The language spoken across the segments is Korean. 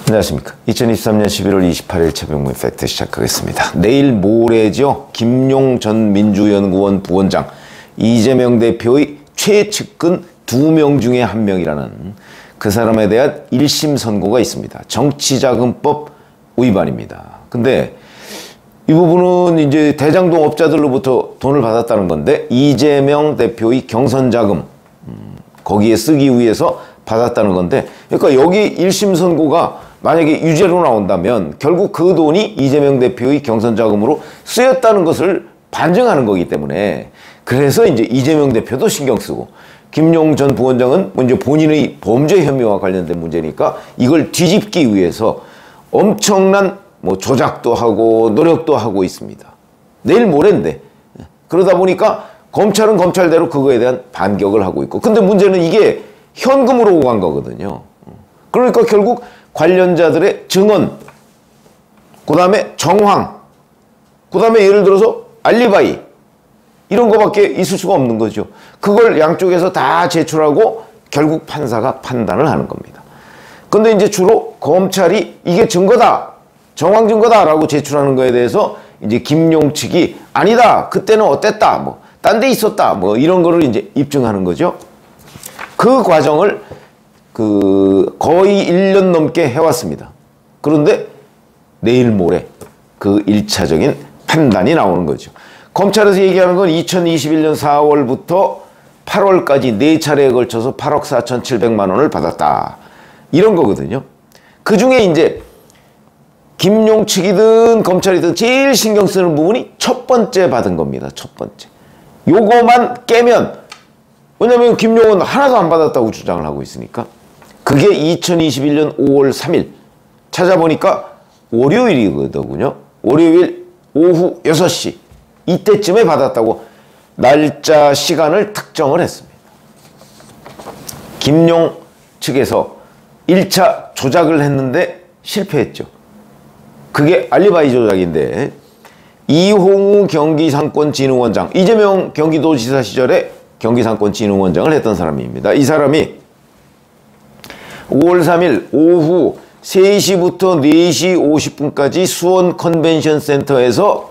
안녕하십니까. 2023년 11월 28일 최병무의 팩트 시작하겠습니다. 내일 모레죠. 김용 전 민주연구원 부원장, 이재명 대표의 최측근 2명 중에 1명이라는 그 사람에 대한 1심 선고가 있습니다. 정치자금법 위반입니다. 근데 이 부분은 이제 대장동 업자들로부터 돈을 받았다는 건데, 이재명 대표의 경선자금 거기에 쓰기 위해서 받았다는 건데, 그러니까 여기 1심 선고가 만약에 유죄로 나온다면 결국 그 돈이 이재명 대표의 경선자금으로 쓰였다는 것을 반증하는 거기 때문에, 그래서 이제 이재명 대표도 신경 쓰고, 김용 전 부원장은 이제 본인의 범죄 혐의와 관련된 문제니까 이걸 뒤집기 위해서 엄청난 조작도 하고 노력도 하고 있습니다. 내일 모레인데, 그러다 보니까 검찰은 검찰대로 그거에 대한 반격을 하고 있고, 근데 문제는 이게 현금으로 간 거거든요. 그러니까 결국 관련자들의 증언, 그 다음에 정황, 그 다음에 예를 들어서 알리바이, 이런 거밖에 있을 수가 없는 거죠. 그걸 양쪽에서 다 제출하고 결국 판사가 판단을 하는 겁니다. 근데 이제 주로 검찰이 이게 증거다, 정황 증거다라고 제출하는 거에 대해서 이제 김용 측이 아니다, 그때는 어땠다, 딴 데 있었다, 이런 거를 이제 입증하는 거죠. 그 과정을 거의 1년 넘게 해왔습니다. 그런데 내일 모레 그 1차적인 판단이 나오는 거죠. 검찰에서 얘기하는 건 2021년 4월부터 8월까지 4차례에 걸쳐서 8억 4,700만 원을 받았다, 이런 거거든요. 그 중에 이제 김용 측이든 검찰이든 제일 신경 쓰는 부분이 첫 번째 받은 겁니다. 첫 번째. 요거만 깨면, 왜냐면 김용은 하나도 안 받았다고 주장을 하고 있으니까. 그게 2021년 5월 3일. 찾아보니까 월요일이거든요. 월요일 오후 6시. 이때쯤에 받았다고 날짜, 시간을 특정을 했습니다. 김용 측에서 1차 조작을 했는데 실패했죠. 그게 알리바이 조작인데, 이홍우 경기상권진흥원장, 이재명 경기도지사 시절에 경기상권진흥원장을 했던 사람입니다. 이 사람이 5월 3일 오후 3시부터 4시 50분까지 수원 컨벤션 센터에서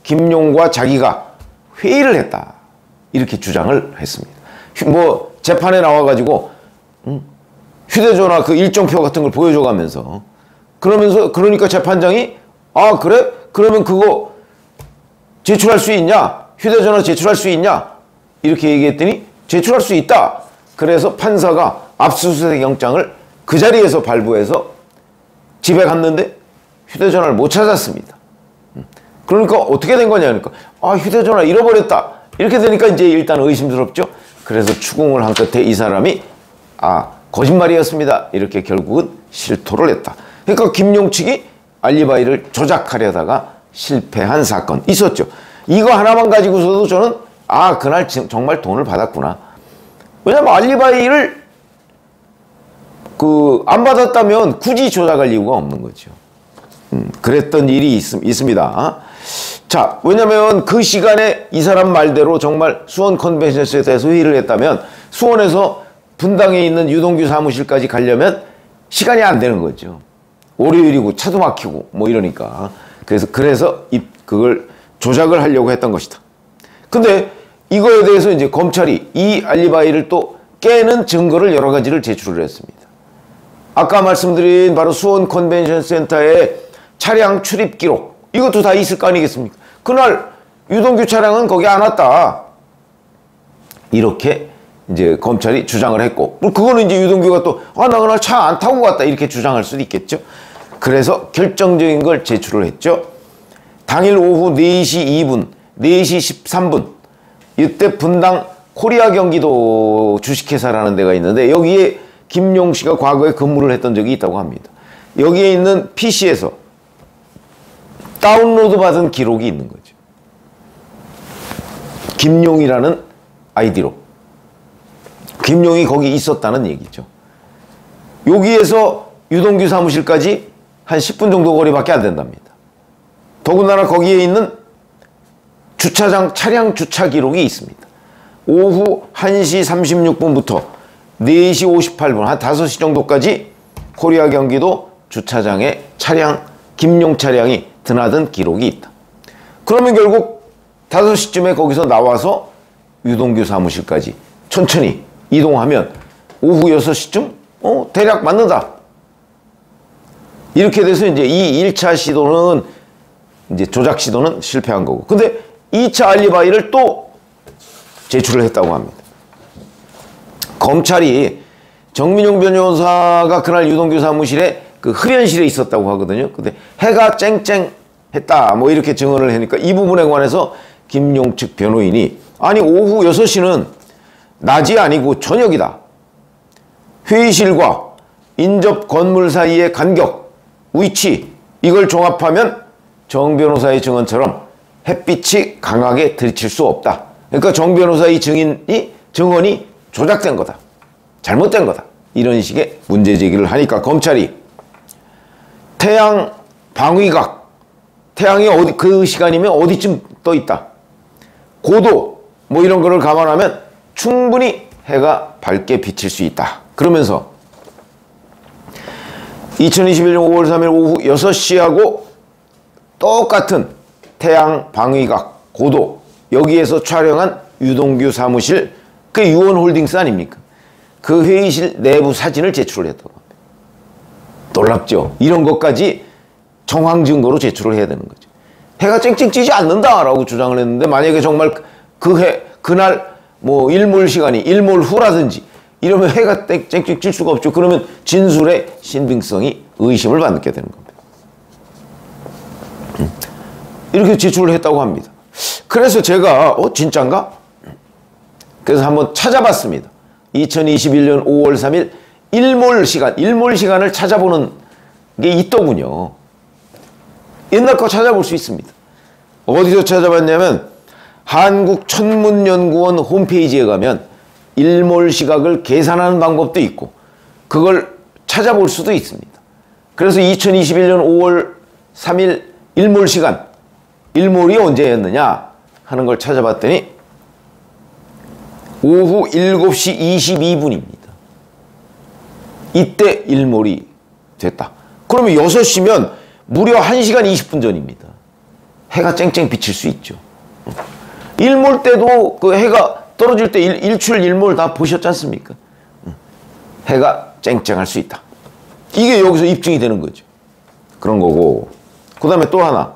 김용과 자기가 회의를 했다, 이렇게 주장을 했습니다. 재판에 나와가지고 휴대전화 그 일정표 같은 걸 보여줘가면서, 그러니까 재판장이 아 그래? 그러면 그거 제출할 수 있냐? 휴대전화 제출할 수 있냐? 이렇게 얘기했더니 제출할 수 있다. 그래서 판사가 압수수색 영장을 그 자리에서 발부해서 집에 갔는데 휴대전화를 못 찾았습니다. 그러니까 어떻게 된 거냐 하니까 휴대전화 잃어버렸다, 이렇게 되니까 이제 일단 의심스럽죠. 그래서 추궁을 한 끝에 이 사람이 거짓말이었습니다, 이렇게 결국은 실토를 했다. 그러니까 김용 측이 알리바이를 조작하려다가 실패한 사건 있었죠. 이거 하나만 가지고서도 저는 그날 정말 돈을 받았구나. 왜냐면 알리바이를 안 받았다면 굳이 조작할 이유가 없는 거죠. 그랬던 일이 있습니다. 자, 왜냐면 그 시간에 이 사람 말대로 정말 수원 컨벤션 센터에서 회의를 했다면 수원에서 분당에 있는 유동규 사무실까지 가려면 시간이 안 되는 거죠. 월요일이고 차도 막히고 이러니까. 그래서 그걸 조작을 하려고 했던 것이다. 근데 이거에 대해서 이제 검찰이 이 알리바이를 또 깨는 증거를 여러 가지를 제출을 했습니다. 아까 말씀드린 바로 수원 컨벤션 센터의 차량 출입 기록, 이것도 다 있을 거 아니겠습니까? 그날 유동규 차량은 거기 안 왔다, 이렇게 이제 검찰이 주장을 했고, 그거는 이제 유동규가 또 나 그날 차 안 타고 갔다, 이렇게 주장할 수도 있겠죠. 그래서 결정적인 걸 제출을 했죠. 당일 오후 4시 2분, 4시 13분, 이때 분당 코리아 경기도 주식회사라는 데가 있는데, 여기에 김용 씨가 과거에 근무를 했던 적이 있다고 합니다. 여기에 있는 PC에서 다운로드 받은 기록이 있는 거죠. 김용이라는 아이디로. 김용이 거기 있었다는 얘기죠. 여기에서 유동규 사무실까지 한 10분 정도 거리밖에 안 된답니다. 더군다나 거기에 있는 주차장 차량 주차 기록이 있습니다. 오후 1시 36분부터 4시 58분, 한 5시 정도까지 코리아 경기도 주차장에 김용 차량이 드나든 기록이 있다. 그러면 결국 5시쯤에 거기서 나와서 유동규 사무실까지 천천히 이동하면 오후 6시쯤 대략 맞는다. 이렇게 돼서 이제 이 1차 시도는 이제 조작 시도는 실패한 거고. 근데 2차 알리바이를 또 제출을 했다고 합니다. 검찰이 정민용 변호사가 그날 유동규 사무실에 그 흡연실에 있었다고 하거든요. 근데 해가 쨍쨍했다 뭐 이렇게 증언을 하니까 이 부분에 관해서 김용 측 변호인이 아니 오후 6시는 낮이 아니고 저녁이다. 회의실과 인접 건물 사이의 간격, 위치 이걸 종합하면 정 변호사의 증언처럼 햇빛이 강하게 들이칠 수 없다. 그러니까 정 변호사의 증언이 조작된 거다. 잘못된 거다. 이런 식의 문제 제기를 하니까 검찰이 태양 방위각, 태양이 어디 그 시간이면 어디쯤 떠 있다. 고도 뭐 이런 거를 감안하면 충분히 해가 밝게 비칠 수 있다. 그러면서 2021년 5월 3일 오후 6시하고 똑같은 태양 방위각, 고도 여기에서 촬영한 유동규 사무실 그 유원홀딩스 아닙니까? 그 회의실 내부 사진을 제출을 했다고 합니다. 놀랍죠? 이런 것까지 정황 증거로 제출을 해야 되는 거죠. 해가 쨍쨍 찌지 않는다라고 주장을 했는데 만약에 정말 그날 뭐 일몰 시간이 일몰 후라든지 이러면 해가 쨍쨍 찔 수가 없죠. 그러면 진술의 신빙성이 의심을 받게 되는 겁니다. 이렇게 제출을 했다고 합니다. 그래서 제가 진짠가? 그래서 한번 찾아봤습니다. 2021년 5월 3일 일몰 시간을 찾아보는 게 있더군요. 옛날 거 찾아볼 수 있습니다. 어디서 찾아봤냐면 한국천문연구원 홈페이지에 가면 일몰 시각을 계산하는 방법도 있고 그걸 찾아볼 수도 있습니다. 그래서 2021년 5월 3일 일몰 시간, 일몰이 언제였느냐 하는 걸 찾아봤더니 오후 7시 22분입니다. 이때 일몰이 됐다. 그러면 6시면 무려 1시간 20분 전입니다. 해가 쨍쨍 비칠 수 있죠. 일몰 때도 그 해가 떨어질 때 일출 일몰 다 보셨지 않습니까? 해가 쨍쨍할 수 있다. 이게 여기서 입증이 되는 거죠. 그런 거고. 그 다음에 또 하나.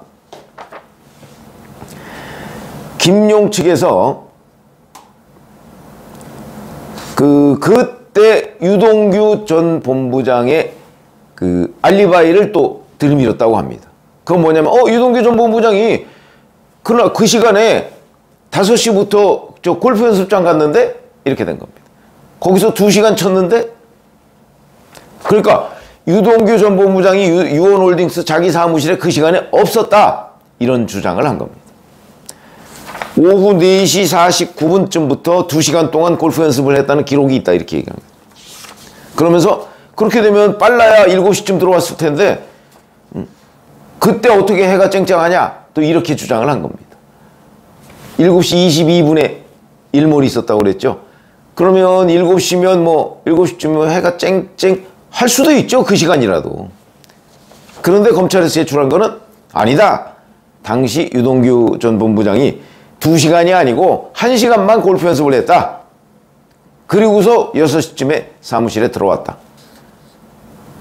김용 측에서 그때 유동규 전 본부장의 그 알리바이를 또 들이밀었다고 합니다. 그건 뭐냐면 유동규 전 본부장이 그날 그 시간에 5시부터 저 골프 연습장 갔는데 이렇게 된 겁니다. 거기서 2시간 쳤는데 그러니까 유동규 전 본부장이 유원홀딩스 자기 사무실에 그 시간에 없었다. 이런 주장을 한 겁니다. 오후 4시 49분쯤부터 2시간 동안 골프 연습을 했다는 기록이 있다. 이렇게 얘기합니다. 그러면서 그렇게 되면 빨라야 7시쯤 들어왔을 텐데 그때 어떻게 해가 쨍쨍하냐? 또 이렇게 주장을 한 겁니다. 7시 22분에 일몰이 있었다고 그랬죠. 그러면 7시면 뭐 7시쯤이면 해가 쨍쨍 할 수도 있죠. 그 시간이라도. 그런데 검찰에서 제출한 거는 아니다. 당시 유동규 전 본부장이 2시간이 아니고 1시간만 골프 연습을 했다. 그리고서 6시쯤에 사무실에 들어왔다.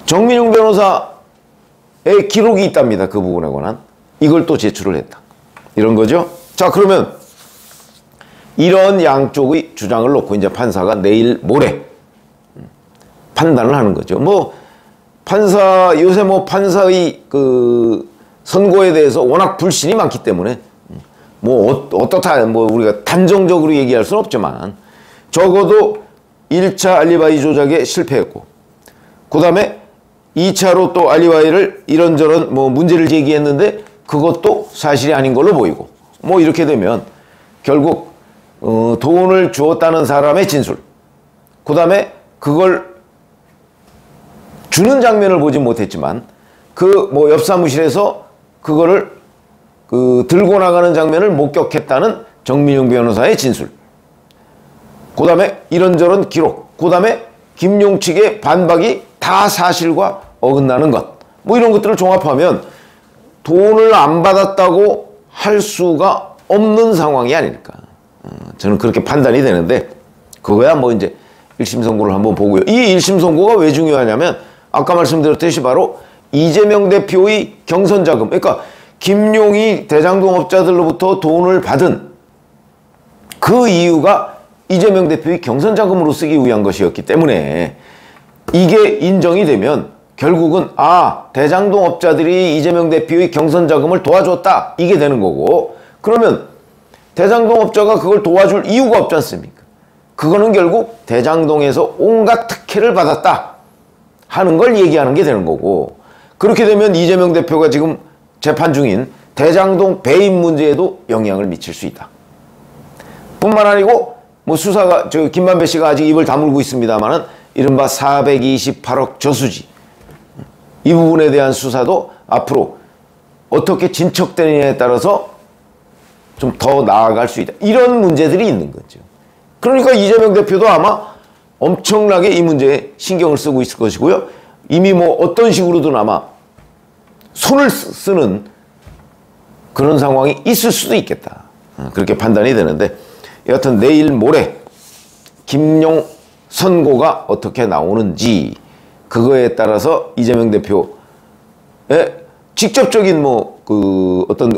정민용 변호사의 기록이 있답니다. 그 부분에 관한. 이걸 또 제출을 했다. 이런 거죠. 자, 그러면 이런 양쪽의 주장을 놓고 이제 판사가 내일 모레 판단을 하는 거죠. 뭐 요새 뭐 판사의 그 선고에 대해서 워낙 불신이 많기 때문에 뭐 어떻다 뭐 우리가 단정적으로 얘기할 수는 없지만 적어도 1차 알리바이 조작에 실패했고 그 다음에 2차로 또 알리바이를 이런저런 뭐 문제를 제기했는데 그것도 사실이 아닌 걸로 보이고 뭐 이렇게 되면 결국 돈을 주었다는 사람의 진술 그 다음에 그걸 주는 장면을 보진 못했지만 그 뭐 옆 사무실에서 그거를 들고 나가는 장면을 목격했다는 정민용 변호사의 진술 그 다음에 이런저런 기록 그 다음에 김용 측의 반박이 다 사실과 어긋나는 것 뭐 이런 것들을 종합하면 돈을 안 받았다고 할 수가 없는 상황이 아닐까. 저는 그렇게 판단이 되는데, 그거야 뭐 이제 1심 선고를 한번 보고요. 이 1심 선고가 왜 중요하냐면 아까 말씀드렸듯이 바로 이재명 대표의 경선 자금, 그러니까 김용이 대장동 업자들로부터 돈을 받은 그 이유가 이재명 대표의 경선 자금으로 쓰기 위한 것이었기 때문에 이게 인정이 되면 결국은 대장동 업자들이 이재명 대표의 경선 자금을 도와줬다, 이게 되는 거고, 그러면 대장동 업자가 그걸 도와줄 이유가 없지 않습니까? 그거는 결국 대장동에서 온갖 특혜를 받았다 하는 걸 얘기하는 게 되는 거고, 그렇게 되면 이재명 대표가 지금 재판 중인 대장동 배임 문제에도 영향을 미칠 수 있다. 뿐만 아니고 뭐 수사가 김만배 씨가 아직 입을 다물고 있습니다만은 이른바 428억 저수지, 이 부분에 대한 수사도 앞으로 어떻게 진척되느냐에 따라서 좀 더 나아갈 수 있다. 이런 문제들이 있는 거죠. 그러니까 이재명 대표도 아마 엄청나게 이 문제에 신경을 쓰고 있을 것이고요. 이미 뭐 어떤 식으로든 아마 손을 쓰는 그런 상황이 있을 수도 있겠다. 그렇게 판단이 되는데, 여하튼 내일 모레 김용 선고가 어떻게 나오는지, 그거에 따라서 이재명 대표의 직접적인 어떤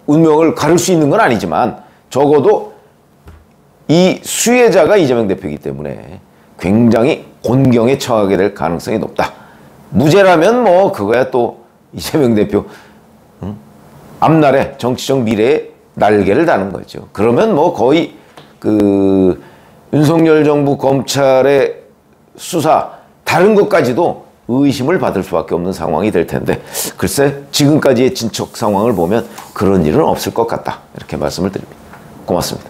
운명을 가를 수 있는 건 아니지만 적어도 이 수혜자가 이재명 대표이기 때문에 굉장히 곤경에 처하게 될 가능성이 높다. 무죄라면 뭐 그거야 또 이재명 대표 앞날에 정치적 미래에 날개를 다는 거죠. 그러면 뭐 거의 윤석열 정부 검찰의 수사 다른 것까지도 의심을 받을 수밖에 없는 상황이 될 텐데, 글쎄 지금까지의 진척 상황을 보면 그런 일은 없을 것 같다, 이렇게 말씀을 드립니다. 고맙습니다.